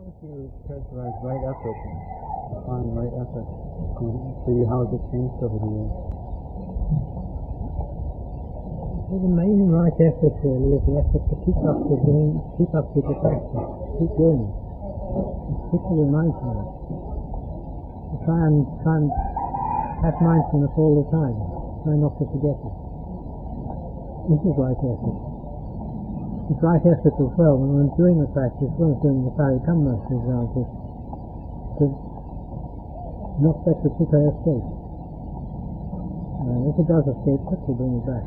would you characterize right effort, define right effort for you? How has it changed over the years? The main right effort really is the effort to keep up with the practice, keep doing it, keep your mindfulness. To try and have mindfulness all the time, try not to forget it. This is right effort. It's right effort as well when one's doing the practice, when one's doing the parikamma, for example, to not let the chitta escape. If it does escape, quickly bring it back.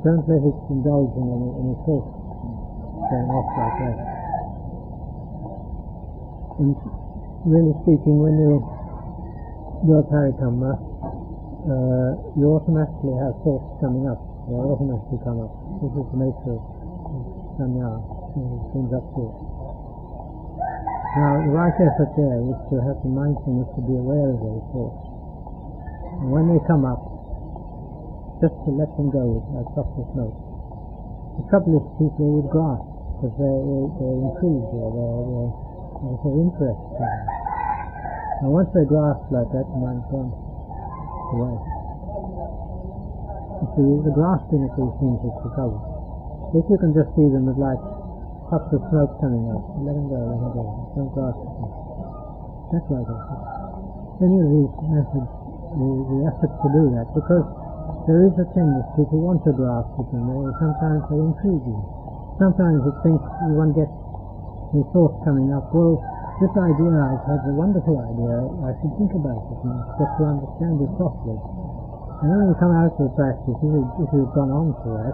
Don't let it indulge in any thought going off like that. And really speaking, when you do a parikamma, you automatically have thoughts coming up. They automatically come up. This is the nature of sanya, things up to it. Now, the right effort there is to have the mindfulness to be aware of those thoughts. And when they come up, just to let them go like softest notes. The trouble is people would grasp because they're intrigued or they're interested. Now once they grasp like that, the mind's gone away. You see, the grasping of these things is the trouble. If you can just see them as like puffs of smoke coming up, let them go. Don't grasp them. That's right. Any of these methods, the effort to do that, because there is a tendency to want to grasp it, and sometimes they intrigue you. Sometimes you think one gets the thoughts coming up, well, this idea, I've had a wonderful idea, I should think about it and get to understand it properly. And then when you come out of the practice, if you've gone on to that,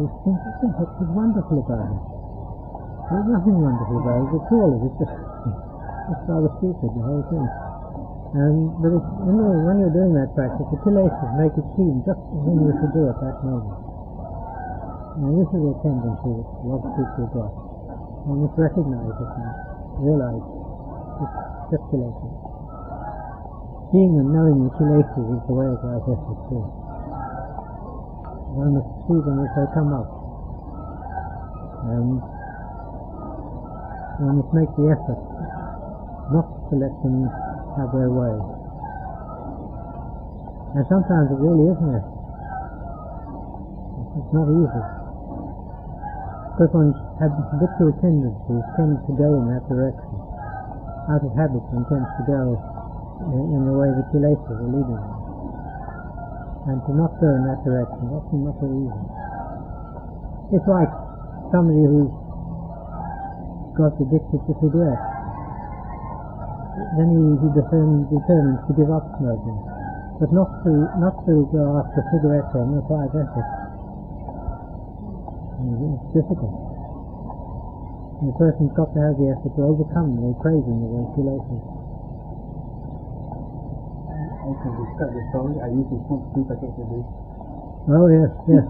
you think, what's wonderful about it? There's nothing wonderful about it at all. It's just rather stupid, the whole thing. But when you're doing that practice, the kilesas make it seem just when you should do it that moment. And this is a tendency that a lot of people have got. One must recognize it and realize it's just kilesas. Seeing and knowing the kilesas is the way of right effort too. One must see them as they come up. And one must make the effort not to let them have their way. And sometimes it really isn't it. It's not easy. Because one's habitual tendencies tend to go in that direction. Out of habit one tends to go in the way the kilesas are leading one. And to not go in that direction is often not so easy. It's like somebody who's got addicted to cigarettes. Then he determines to give up smoking, but not to go after cigarettes on the five efforts. It's difficult. And the person's got to have the effort to overcome the craving of those kilesas. I can describe the story. I used to smoke too particularly. Oh yes. Yeah.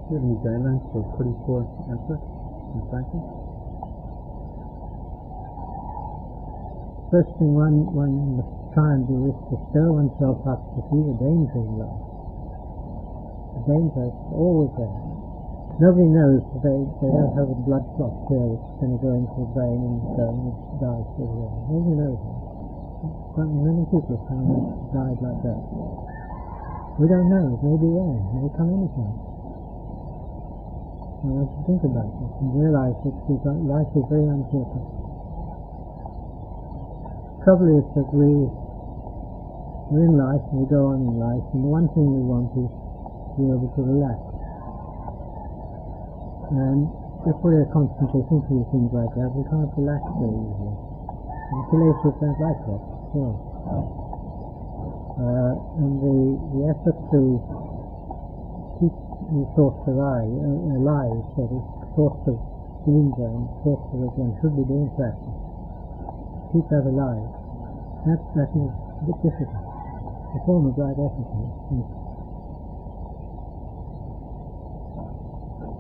Do you have any guidelines for putting forth effort in practice? First thing one must try and do is to stir oneself up to see the danger in life. The danger is always there. Nobody knows that they don't have a blood clot here that's going to go into the brain and die straight away. Nobody knows that. Quite many people have died like that. We don't know. It may be there. It may come anytime. I want to think about it and realize that life is very uncertain. The trouble is that we're in life and we go on in life, and the one thing we want is to be able to relax. And if we're constantly thinking of things like that, we can't relax very easily. And the kilesas don't like that. Yeah. And the effort to keep the thoughts alive, thoughts of danger and thoughts of what one should be doing practice. Keep that alive. That is a bit difficult. The form of right effort.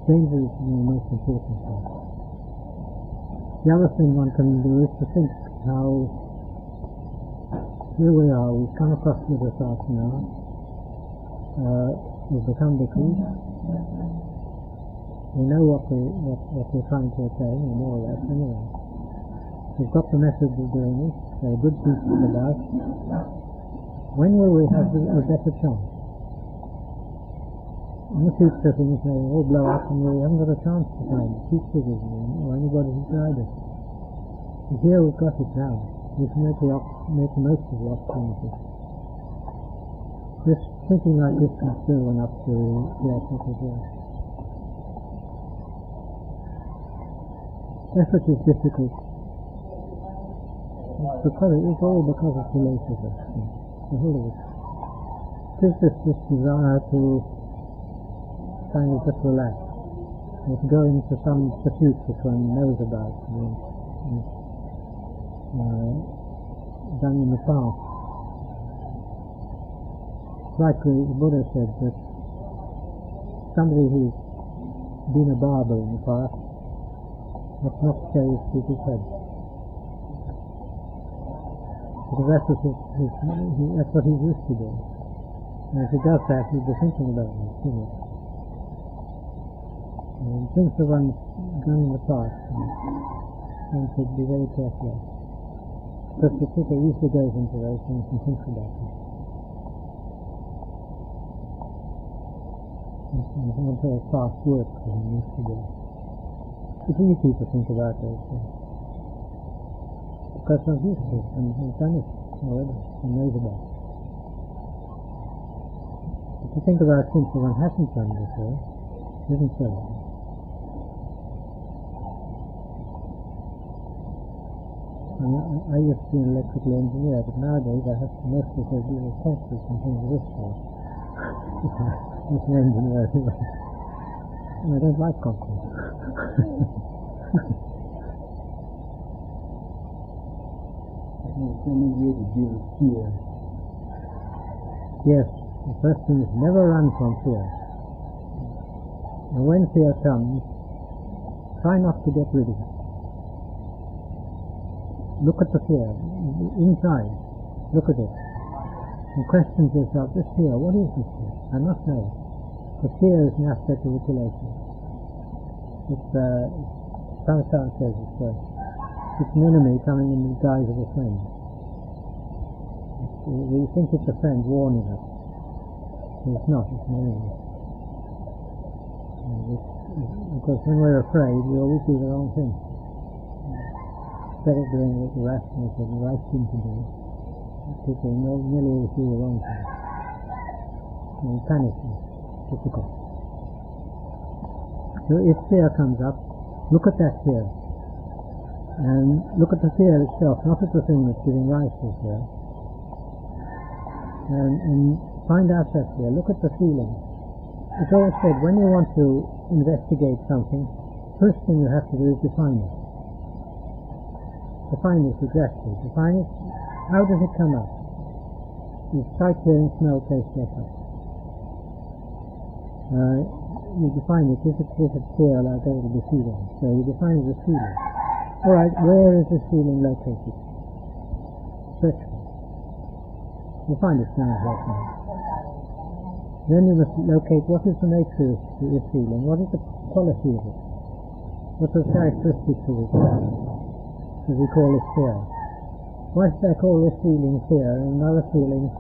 Danger is the most important thing. The other thing one can do is to think how here we are, we've come across Buddha Sasana. we've become bhikkhus. We know what we're trying to attain, or more or less anyway. We've got the methods of doing it. There are good teachers about. When will we have a better chance? In the future things may all blow up and we haven't got a chance to find teachers or anybody to guide us. But here we've got it now. We can make the most of the opportunity. Just thinking like this is still enough to create what we do. Effort is difficult. It's all because of philosophy. The whole of it. It's just this desire to kind of just relax, or to go into some pursuit which one knows about, done in the past. Like the Buddha said that somebody who's been a barber in the past must not shave people's heads. Because that's what he's used to do. And if he does that, he'll be thinking about it, you know. And things that one's done in the past, one should be very careful of. Because the people usually goes into those things and thinks about them. It's not very fast work that he needs to do. It's easy to think about those things. Because one's used to it, and he's done it already, and knows about it. But to think about things that one hasn't done before, isn't so. I used to be an electrical engineer, but nowadays I have to mostly deal with computers and things of this sort. As an engineer, and I don't like computers. Yes, the first thing is never run from fear. And when fear comes, try not to get rid of it. Look at the fear, inside, look at it, and question yourself, this fear, what is this fear? I must know. The fear is an aspect of relation. It's, Samsara says it's an enemy coming in the guise of a friend. We think it's a friend warning us. It's not, it's an enemy. Because when we're afraid, we always do the wrong thing. Instead of doing what the rational is the right thing to do, people nearly always do the wrong thing. And panic is difficult. So if fear comes up, look at that fear. And look at the fear itself, not at the thing that's giving rise to fear. And find out that fear. Look at the feeling. It's always said, when you want to investigate something, first thing you have to do is define it. Define it exactly. Define it. How does it come up? You sight, hearing, smell, taste, effort. You define it. Is it fear like that will be feeling? So you define it as feeling. All right, where is this feeling located? Search for it. You find it now. Then you must locate what is the nature of this feeling. What is the quality of it? What are the characteristics of it? As we call it fear. Why should I call this feeling fear and another feeling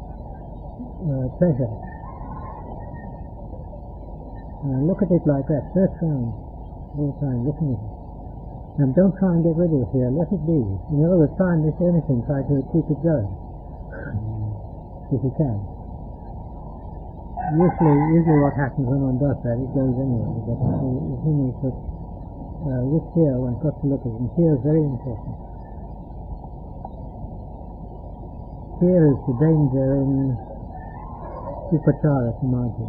pleasure? Look at it like that. Search around all the time, looking at it. And don't try and get rid of the fear. Let it be. In other words, try and miss anything. Try to keep it going, if you can. Usually what happens when one does that, it goes anyway. But the thing is that with fear, one's got to look at it, and fear is very important. Fear is the danger in upachara samadhi.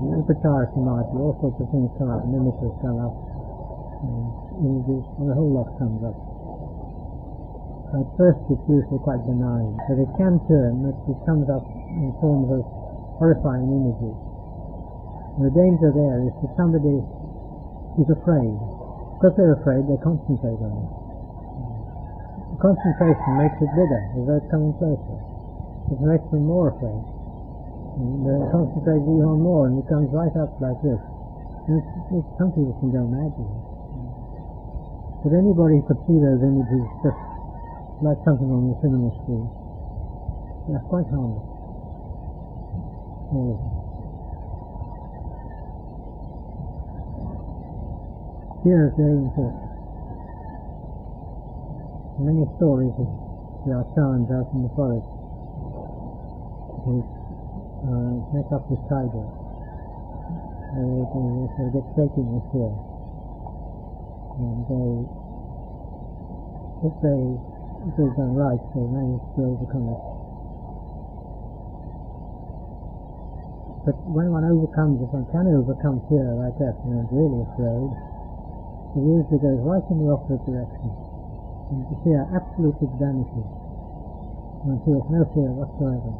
In upachara samadhi, all sorts of things come up, images come up, images, and the whole lot comes up. At first it's usually quite benign, but it can turn, it comes up in forms of horrifying images. And the danger there is that somebody is afraid. Because they're afraid, they concentrate on it. The concentration makes it bigger, as though it's coming closer. It makes them more afraid. Concentrates even more, and it comes right up like this. And some people can go mad with it. But anybody could see those images just like something on the cinema screen. They're quite harmless. All of them. Fear is very important. Many stories of there are shamans out in the forest who make up with tiger. They get shaking with fear. And if they've done right, they manage to overcome it. But when one overcomes, if one can overcome fear like that, and is really afraid, it usually goes right in the opposite direction. And the fear absolutely vanishes. One feels no fear whatsoever.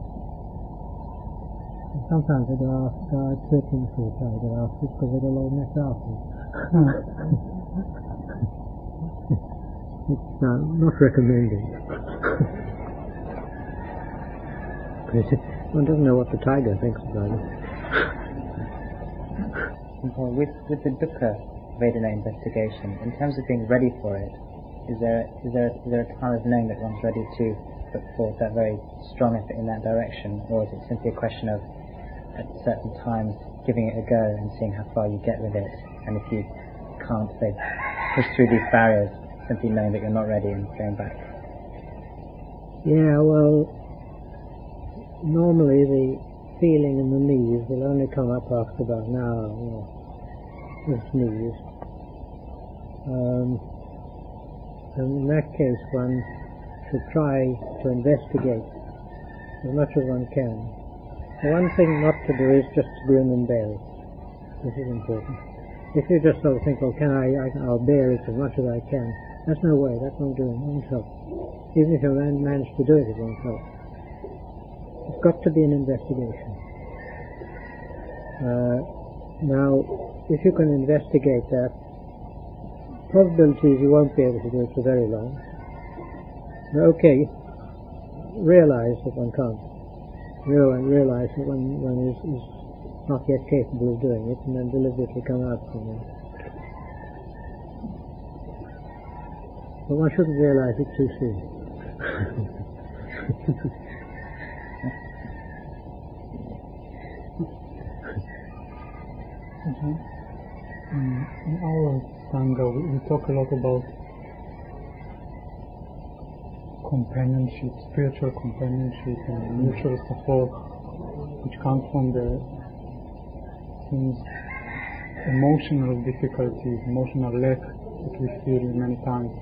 And sometimes they go out searching for a tiger after because they got a lot of mess after. It's not recommended. One doesn't know what the tiger thinks about it. With the dukkha Vedana investigation, in terms of being ready for it, is there a time of knowing that one's ready to put forth that very strong effort in that direction, or is it simply a question of at certain times giving it a go and seeing how far you get with it, and if you can't, say, push through these barriers, simply knowing that you're not ready and going back? Yeah, well, normally the feeling in the knees will only come up after about an hour, with knees. And in that case one should try to investigate as much as one can. The one thing not to do is just to grin and bear it. This is important. If you just sort of think, well, I'll bear it as much as I can, that's no way, that won't do it, won't help. Even if you manage to do it, it won't help. It's got to be an investigation. Now, if you can investigate that, probability is you won't be able to do it for very long. Okay, realize that one can't. Realize that one is not yet capable of doing it, and then deliberately come out from it. But one shouldn't realize it too soon. In our Sangha, we talk a lot about companionship, spiritual companionship and mutual support, which comes from the emotional difficulties, emotional lack that we feel many times,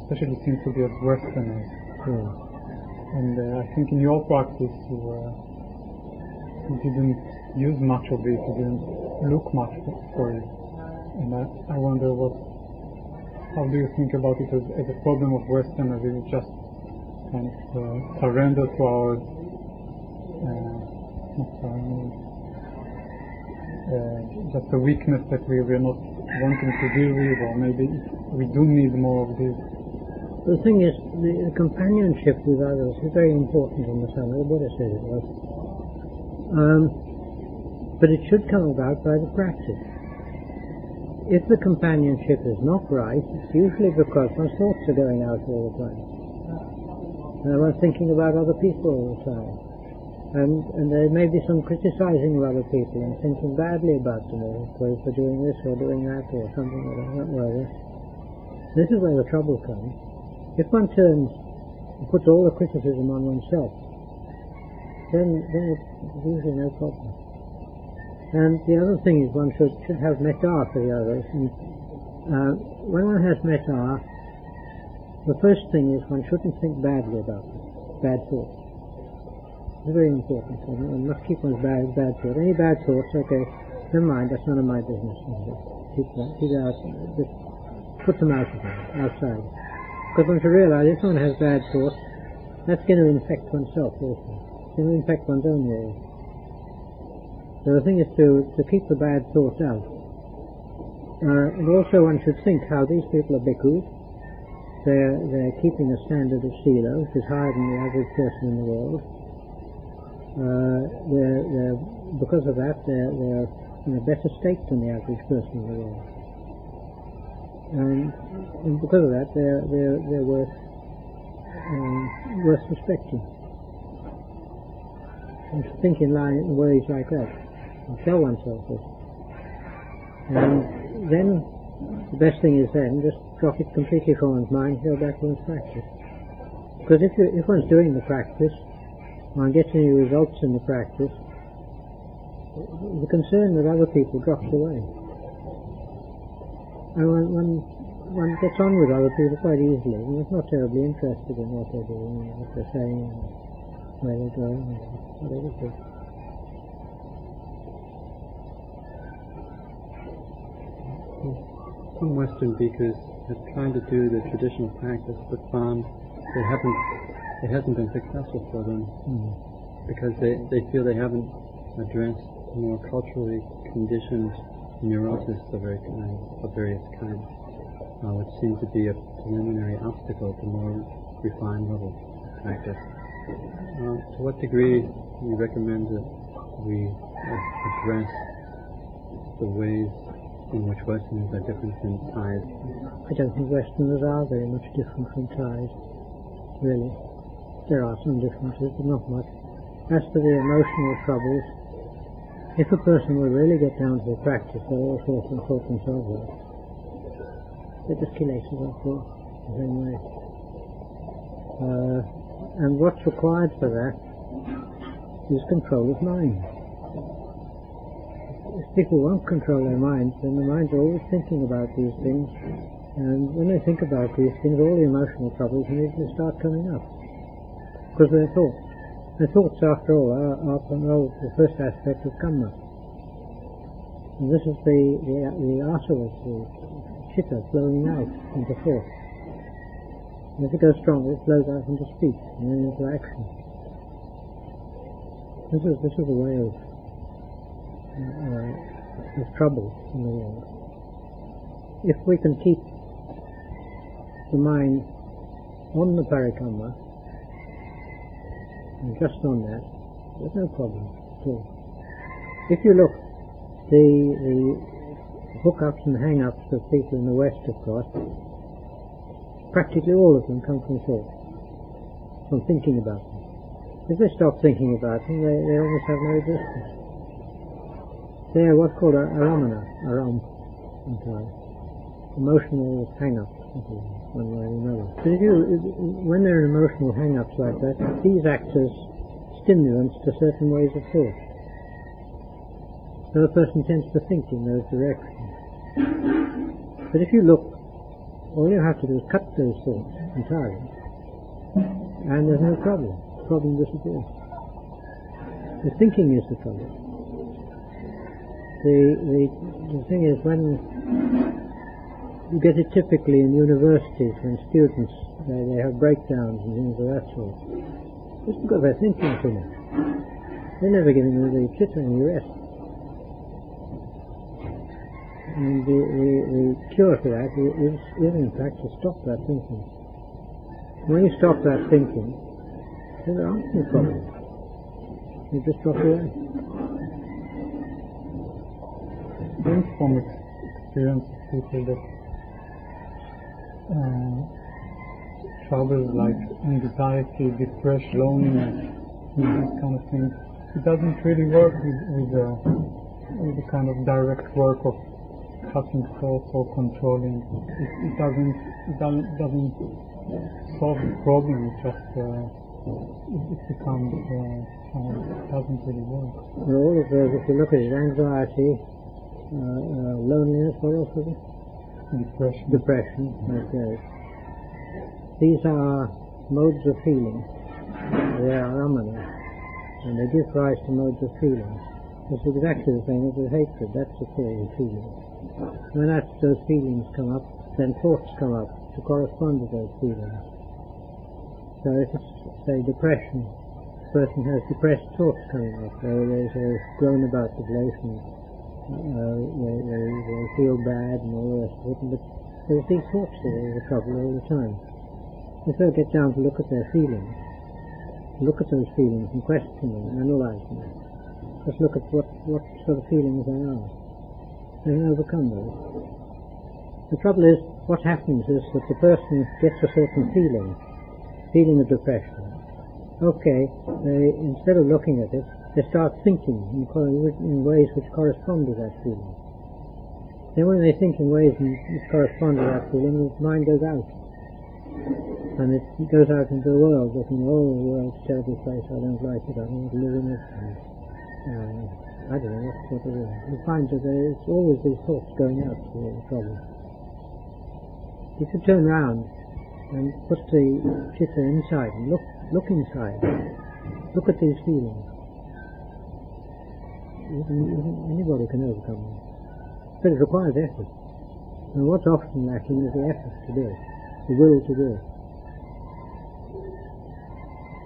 especially seems to be as Westerners. And I think in your practice you didn't use much of it, you didn't look much for it. And I wonder how do you think about it as a problem of Westerners? Is it just kind of surrender to our just a weakness that we're not wanting to deal with, or maybe we do need more of this? The thing is, the companionship with others is very important in the Sangha. The Buddha said it was. But it should come about by the practice. If the companionship is not right, it's usually because one's thoughts are going out all the time. And one's thinking about other people all the time. And there may be some criticizing of other people and thinking badly about them, or for doing this or doing that or something like that. This is where the trouble comes. If one turns and puts all the criticism on oneself, then it's usually no problem. And the other thing is one should have metta for the others. And when one has metta, the first thing is one shouldn't think badly about them, bad thoughts. It's very important. One must keep one's bad thoughts. Any bad thoughts, okay, never mind, that's none of my business. Keep it out, just put them out of there, outside. Because one should realize if one has bad thoughts, that's going to infect oneself also. It's going to infect one's own world. So the thing is to keep the bad thoughts out. And also one should think how these people are bhikkhus. They're keeping a standard of sila, which is higher than the average person in the world. because of that, they're in a better state than the average person in the world, and because of that, they're worth respecting. And to think in ways like that, and tell oneself this, and then the best thing is then just drop it completely from one's mind, go back to one's practice. Because if one's doing the practice, one gets any results in the practice, the concern with other people drops away. And one gets on with other people quite easily. One's not terribly interested in what they're doing, what they're saying, where they're going, whatever it is. Some Western bhikkhus have tried to do the traditional practice, but found it hasn't been successful for them because they feel they haven't addressed more culturally conditioned neurosis of various kinds, which seems to be a preliminary obstacle to more refined level practice. To what degree do you recommend that we address the ways in which Westerners are different from Thais? I don't think Westerners are very much different from Thais, really. There are some differences, but not much. As for the emotional troubles, if a person will really get down to the practice, they'll all sort themselves out. They're just kilesas after all, the same way. And what's required for that is control of mind. If people won't control their minds, then the minds are always thinking about these things, and when they think about these things, all the emotional troubles immediately start coming up. Because they're thoughts. The thoughts, after all, are the first aspect of karma. And this is the asavas, the chitta flowing out into thought. And as it goes stronger, it flows out into speech and then into action. This is a way of trouble in the world. If we can keep the mind on the parikamma, and just on that, there's no problem at all. If you look, the hook-ups and hang-ups of people in the West, of course, practically all of them come from thought, from thinking about them. If they stop thinking about them, they almost have no existence. They are what's called aram in Thai, emotional hang-ups, one way or another. But when there are emotional hang-ups like that, these act as stimulants to certain ways of thought. So a person tends to think in those directions. But if you look, all you have to do is cut those thoughts entirely, and there's no problem. The problem disappears. The thinking is the trouble. The thing is, when you get it typically in universities, when students they have breakdowns and things of that sort, just because they're thinking too much. They're never giving the chitta any rest. And the cure for that is in fact to stop that thinking. When you stop that thinking, then there aren't any problems. You just drop away. From experience of people that troubles like anxiety, depression, loneliness, these kind of things, it doesn't really work with the kind of direct work of cutting thoughts or controlling. It doesn't solve the problem. It just it becomes it doesn't really work. Well, all of those, if you look at it, anxiety, loneliness, what else was it? Depression, like those. These are modes of feeling. They are ramana, and they give rise to modes of feeling. It's exactly the same as with hatred. That's the cause of feeling. When those feelings come up, then thoughts come up to correspond to those feelings. So if it's, say, depression, the person has depressed thoughts coming up. They groan about the place and they feel bad and all the rest of it, but there's these thoughts that are the trouble all the time. If they get down to look at their feelings, look at those feelings and question them, analyze them. Just look at what sort of feelings they are, and overcome those. The trouble is, what happens is that the person gets a certain feeling of depression. Okay, instead of looking at it, they start thinking in ways which correspond to that feeling. Then when they think in ways which correspond to that feeling, the mind goes out. And it goes out into the world looking, oh, the world's a terrible place, I don't like it, I don't want to live in it. And, I don't know, what it is. You find that there's always these thoughts going out to the problem. If you turn round and put the chitta inside and look inside, look at these feelings. Anybody can overcome them. But it requires effort. And what's often lacking is the effort to do it, the will to do it.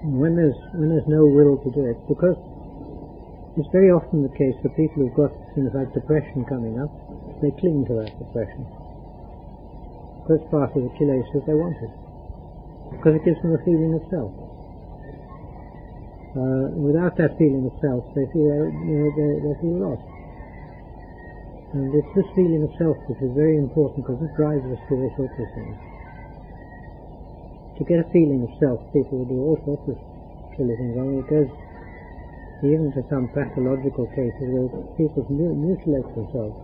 And when there's no will to do it, because it's very often the case that people who've got things like depression coming up, they cling to that depression. Because part of the kilesas they want it. Because it gives them a feeling of self. Without that feeling of self, they feel lost. And it's this feeling of self which is very important, because it drives us to all sorts of things. To get a feeling of self, people will do all sorts of silly things. I mean, it goes even to some pathological cases where people mutilate themselves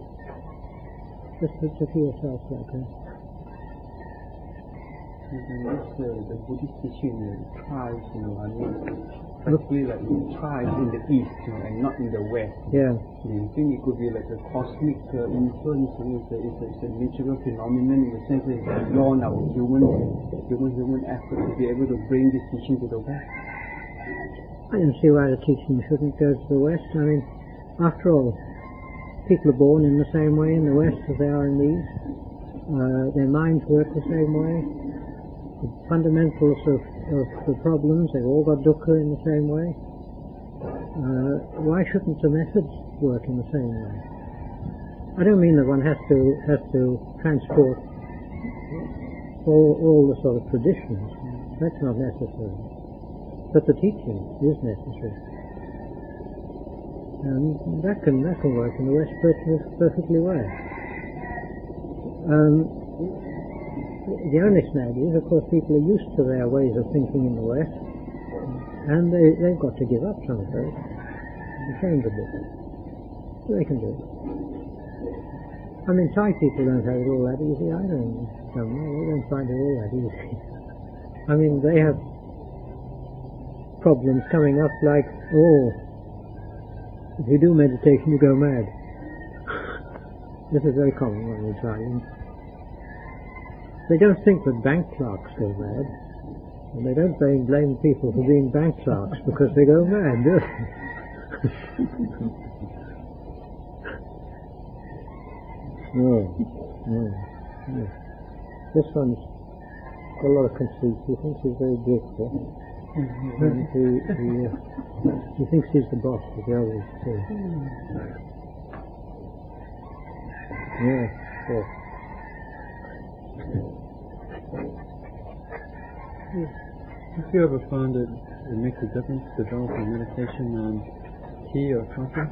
just to feel self like that. The Buddhist teaching tribes, practically like tribes in the East, and not in the West. Yeah. Do you think it could be like a cosmic influence? It's a natural phenomenon in the sense that it's beyond our human effort to be able to bring this teaching to the West? I don't see why the teaching shouldn't go to the West. I mean, after all, people are born in the same way in the West as they are in the East. Their minds work the same way. The fundamentals of the problems, they've all got dukkha in the same way. Why shouldn't the methods work in the same way? I don't mean that one has to transport all the sort of traditions. That's not necessary. But the teaching is necessary. And that can work in the West perfectly well. The only snag is, of course, people are used to their ways of thinking in the West, and they've got to give up some of those. Ashamed of it. They can do it. I mean, Thai people don't have it all that easy either. They don't find it all that easy. I mean, they have problems coming up like, if you do meditation, you go mad. This is very common among the Italians. They don't think that bank clerks go mad, and they don't blame people for being bank clerks because they go mad, do they? No. This one's got a lot of conceit. He thinks he's very grateful. And he thinks he's the boss of the others too. Yeah. Have you ever found it makes a difference developing meditation on tea or coffee?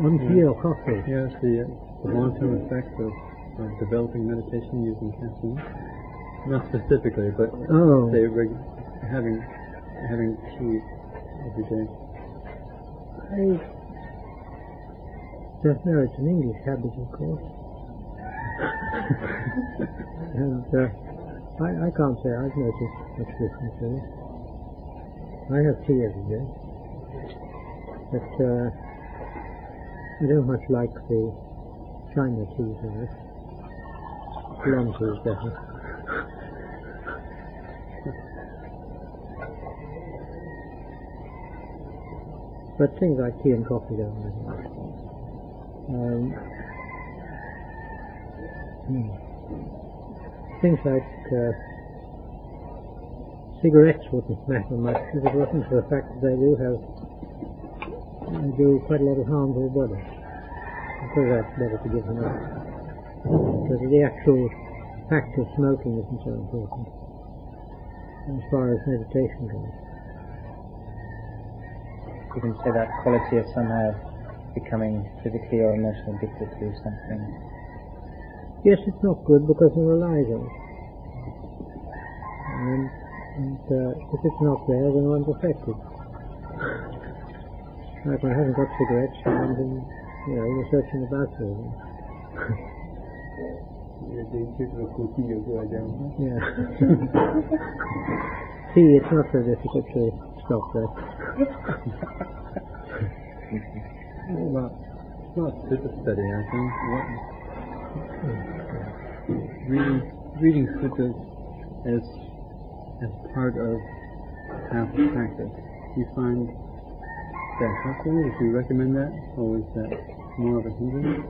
On tea or coffee? Yes, the long-term effect of developing meditation using caffeine. Not specifically, but say having tea every day. I don't know, it's an English habit, of course. And I can't say I've noticed much difference in it. I have tea every day, but I don't much like the China teas in it. Ceylon tea is better. But things like tea and coffee don't matter. Things like cigarettes wouldn't matter much if it wasn't for the fact that they do quite a lot of harm to the body. Of course that's better to give them up. Because the actual fact of smoking isn't so important as far as meditation goes. you can say that quality of somehow becoming physically or emotionally addicted to something. Yes, it's not good because it relies on it. And if it's not there, then one's affected. Like when I haven't got cigarettes, and then, you're searching about for them. You're doing people who see you go down. Yeah. See, it's not so difficult to stop that. Well, sutta study, I think. Reading suttas as part of half practice. Do you find that helpful? Would you recommend that, or is that more of a hindrance?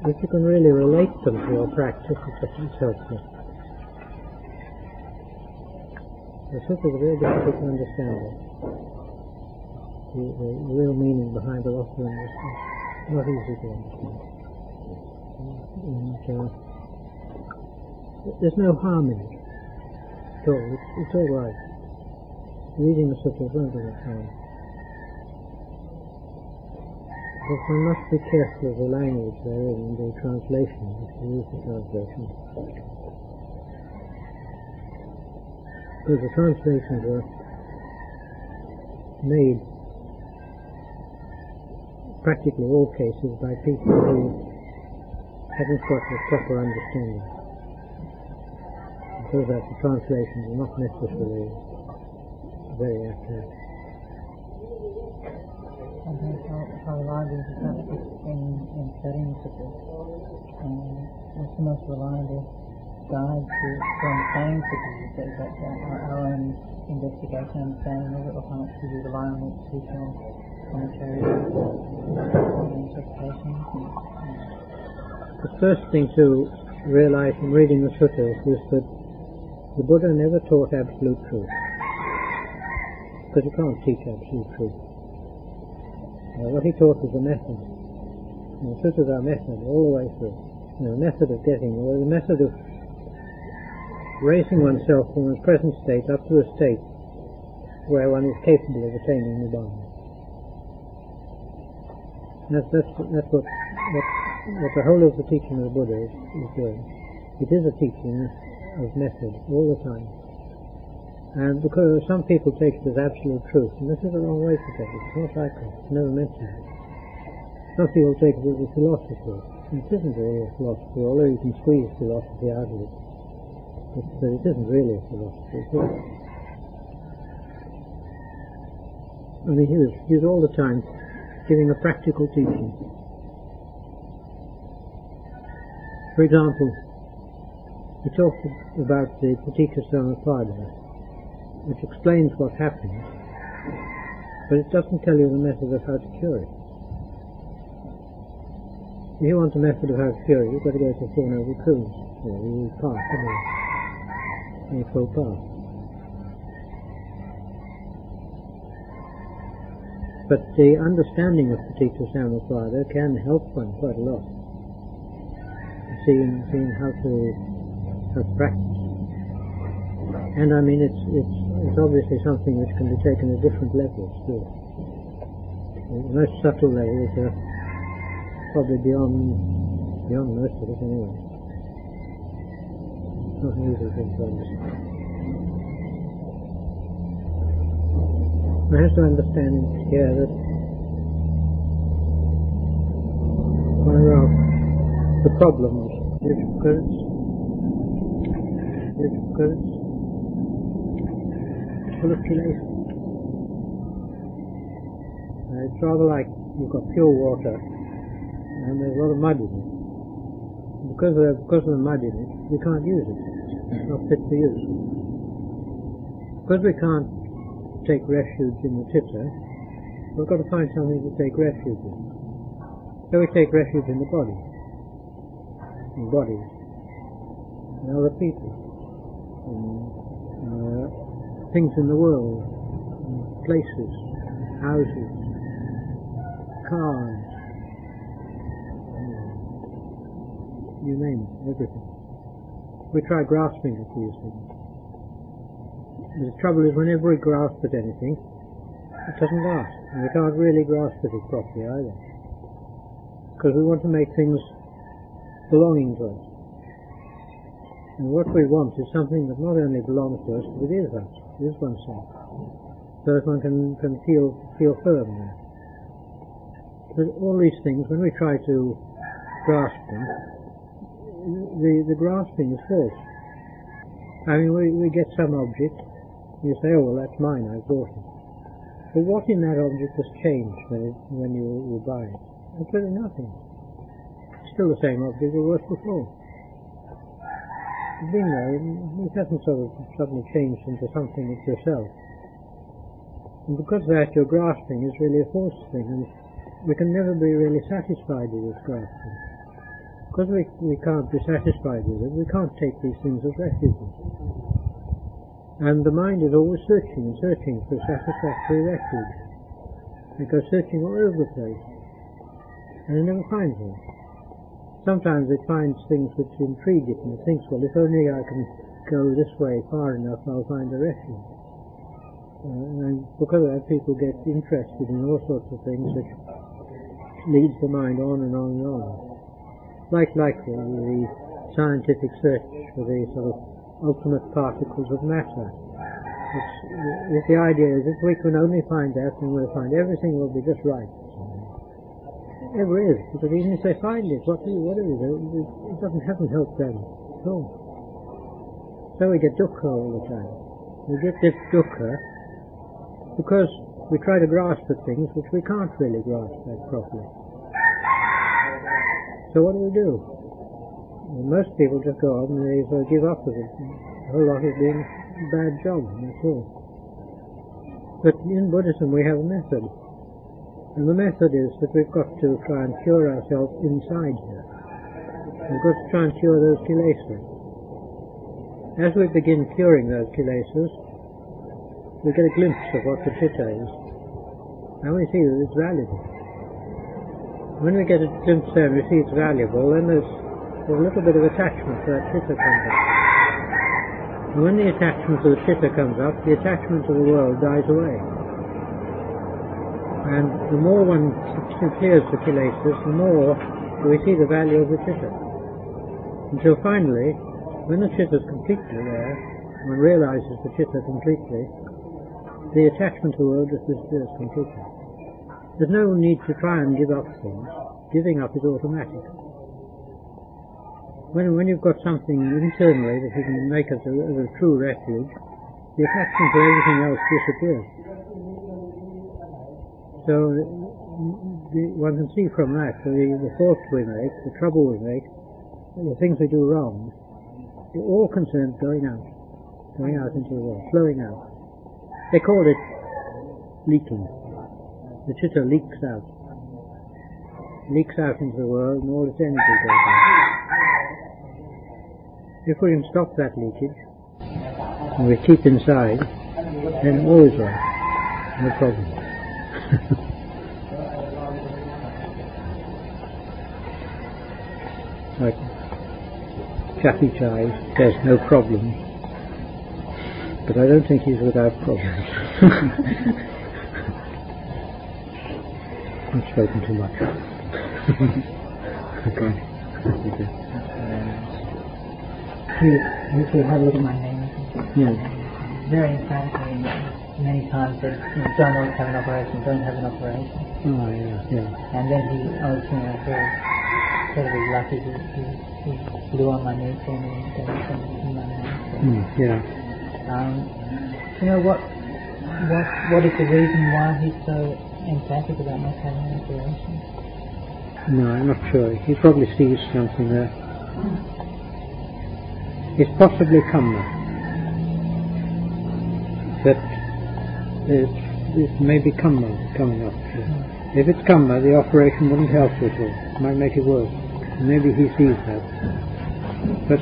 If you can really relate them to your practice, it's helpful. The suttas are very difficult to understand. The real meaning behind a lot of them is not easy to understand. And there's no harm in it at all. It's all right. Reading the suttas won't do any harm. But one must be careful of the language there in the translation, if you use the translation. Because the translations are made, practically all cases, by people who haven't got a proper understanding. So that the translations are not necessarily very accurate. How reliable is the practice in studying suttas? What's the most reliable guide to understanding suttas? Is that our own investigation and understanding of it, or how much do we rely on institutional commentary and interpretation? The first thing to realize in reading the suttas is that the Buddha never taught absolute truth, because you can't teach absolute truth. What he taught was a method. And the suttas are a method all the way through. A method of getting, or a method of raising oneself from one's present state up to a state where one is capable of attaining Nibbana. That's what the whole of the teaching of the Buddha is doing. It is a teaching of method all the time. And because some people take it as absolute truth, and this is the wrong way to take it. It's not like that. It's never meant to be. Some people take it as a philosophy. It isn't really a philosophy, although you can squeeze philosophy out of it. But it isn't really a philosophy at all. I mean, he was all the time giving a practical teaching. For example, he talked about the Paticca Samuppada, which explains what happens, but it doesn't tell you the method of how to cure it. If you want a method of how to cure it, you've got to go to Four Noble Truths, or the path, the full path. But the understanding of Paticca Samuppada can help one quite a lot. Seeing how to practice. And I mean, it's obviously something which can be taken at different levels too. The most subtle levels are probably beyond most of it anyway. It's not an easy thing to understand. One has to understand here that one of the problems which occurs full of kilesa. It's rather like you've got pure water and there's a lot of mud in it. Because of the mud in it, we can't use it. It's not fit for use. Because we can't take refuge in the chitta, we've got to find something to take refuge in. So we take refuge in the body, in bodies, and other people, and things in the world, places, houses, cars, you name it, everything. We try grasping at these things. The trouble is, whenever we grasp at anything, it doesn't last, and we can't really grasp at it properly either, because we want to make things belonging to us. And what we want is something that not only belongs to us, but it is us, it is oneself, so that one can feel firm there. But all these things, when we try to grasp them, the grasping is false. I mean, we get some object, you say, oh, well, that's mine, I bought it. But what in that object has changed when you buy it? Absolutely nothing. It's still the same object it was before. It's been there, it hasn't sort of suddenly changed into something it's yourself. And because of that, your grasping is really a false thing, and we can never be really satisfied with this grasping. Because we can't be satisfied with it, we can't take these things as refuges. And the mind is always searching and searching for satisfactory refuge. It goes searching all over the place, and it never finds them. Sometimes it finds things which intrigue it, and it thinks, well, if only I can go this way far enough, I'll find a refuge. And because of that, people get interested in all sorts of things which leads the mind on and on and on. Like the scientific search for the sort of ultimate particles of matter. The idea is if we can only find that, then we'll find everything will be just right. It never is, because even if they find it, what is it? It hasn't helped them at all. So we get dukkha all the time. We get this dukkha because we try to grasp at things which we can't really grasp at properly. So what do? Well, most people just go on and they sort of give up with it. The whole lot is doing a bad job, that's all. But in Buddhism we have a method. And the method is that we've got to try and cure ourselves inside here. We've got to try and cure those kilesas. As we begin curing those kilesas, we get a glimpse of what the chitta is, and we see that it's valuable. When we get a glimpse there and we see it's valuable, then there's a little bit of attachment to that chitta comes up. And when the attachment to the chitta comes up, the attachment to the world dies away. And the more one clears the kilesas, the more we see the value of the chitta. Until finally, when the chitta is completely there, one realizes the chitta completely, the attachment to the world just disappears completely. There's no need to try and give up things. Giving up is automatic. When you've got something internally that you can make as a true refuge, the attachment to everything else disappears. So one can see from that the thoughts we make, the trouble we make, the things we do wrong, they're all concerned going out into the world, flowing out. They call it leaking. The chitta leaks out into the world, and all its energy goes out. If we can stop that leakage, and we keep inside, then all is right, no problem. Like Chappy Chai says, no problem, but I don't think he's without problems. I've spoken too much. Okay. You should have a look at my name. Yeah. Very emphatically, many times said, don't always have an operation, don't have an operation. Oh, yeah. And then I was very incredibly lucky he blew on my knee for me and gave me some in my name. Yeah. What is the reason why he's so emphatic about not having an operation? No, I'm not sure. He probably sees something there. It's possibly karma. That it may be karma coming up. If it's karma, the operation wouldn't help at all. It might make it worse. Maybe he sees that. But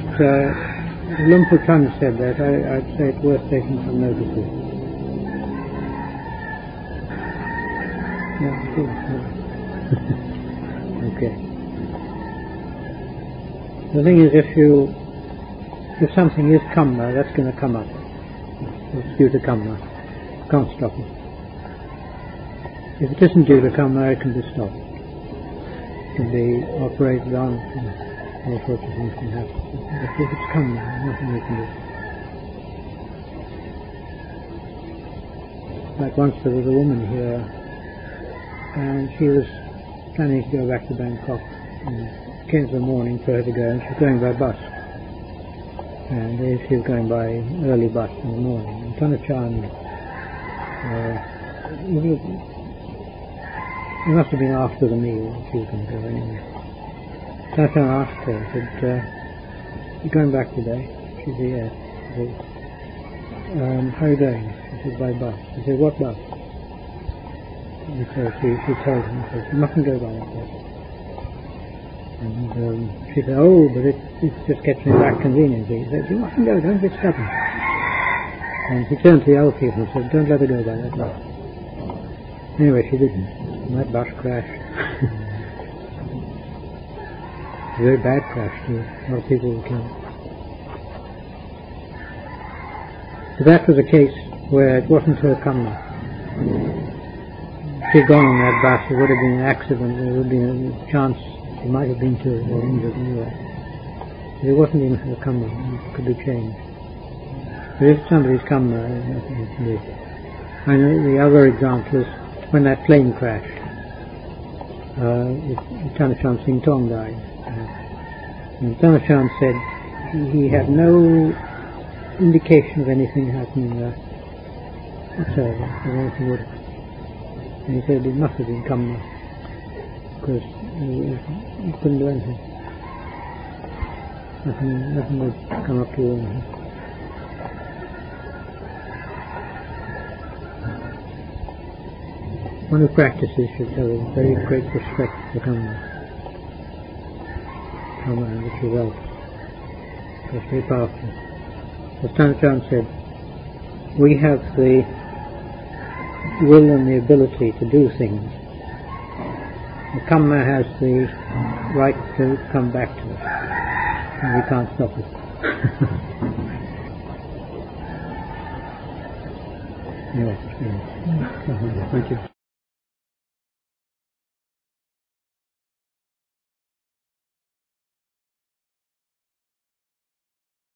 Lumpur Chand said that. I'd say it's worth taking some notice of. Yeah, good. Okay. The thing is, if something is karma, that's going to come up. It's due to karma. Can't stop it. If it isn't due to karma, it can be stopped. It can be operated on. All sorts of things can happen. But if it's karma, nothing you can do. Like once there was a woman here, and she was planning to go back to Bangkok. And it came to the morning for her to go, and she was going by bus. And she was going by early bus in the morning. And Tanachan, it must have been after the meal she was going to go anyway. Tanachan asked her, said, "You going back today?" She said, "Yes." He said, "How are you going?" She said, "By bus." He said, "What bus?" And so she told him, she said, "You mustn't go by that bus." And she said, "Oh, but it just gets me back conveniently." He said, "You mustn't go, don't be stubborn." And he turned to the other people and said, "Don't let her go by that bus." Anyway, she didn't. And that bus crashed. A very bad crash too. A lot of people were killed. So that was a case where it wasn't her karma. If she had gone on that bus, it would have been an accident. There would have been a chance she might have been killed or injured anyway. So it wasn't in her karma. It could be changed. But if somebody's karma, there's nothing you can do. I know the other example is when that plane crashed. Tanachan Singh Tong died. And Tanachan said he had no indication of anything happening there whatsoever, of anything would. And he said it must have been karma, because he couldn't do anything. Nothing would come up to him. One who practices should have a very great respect for karma and its results. It's very powerful. As Tanachan said, we have the will and the ability to do things. The karma has the right to come back to us, and we can't stop it. Anyway, Thank you.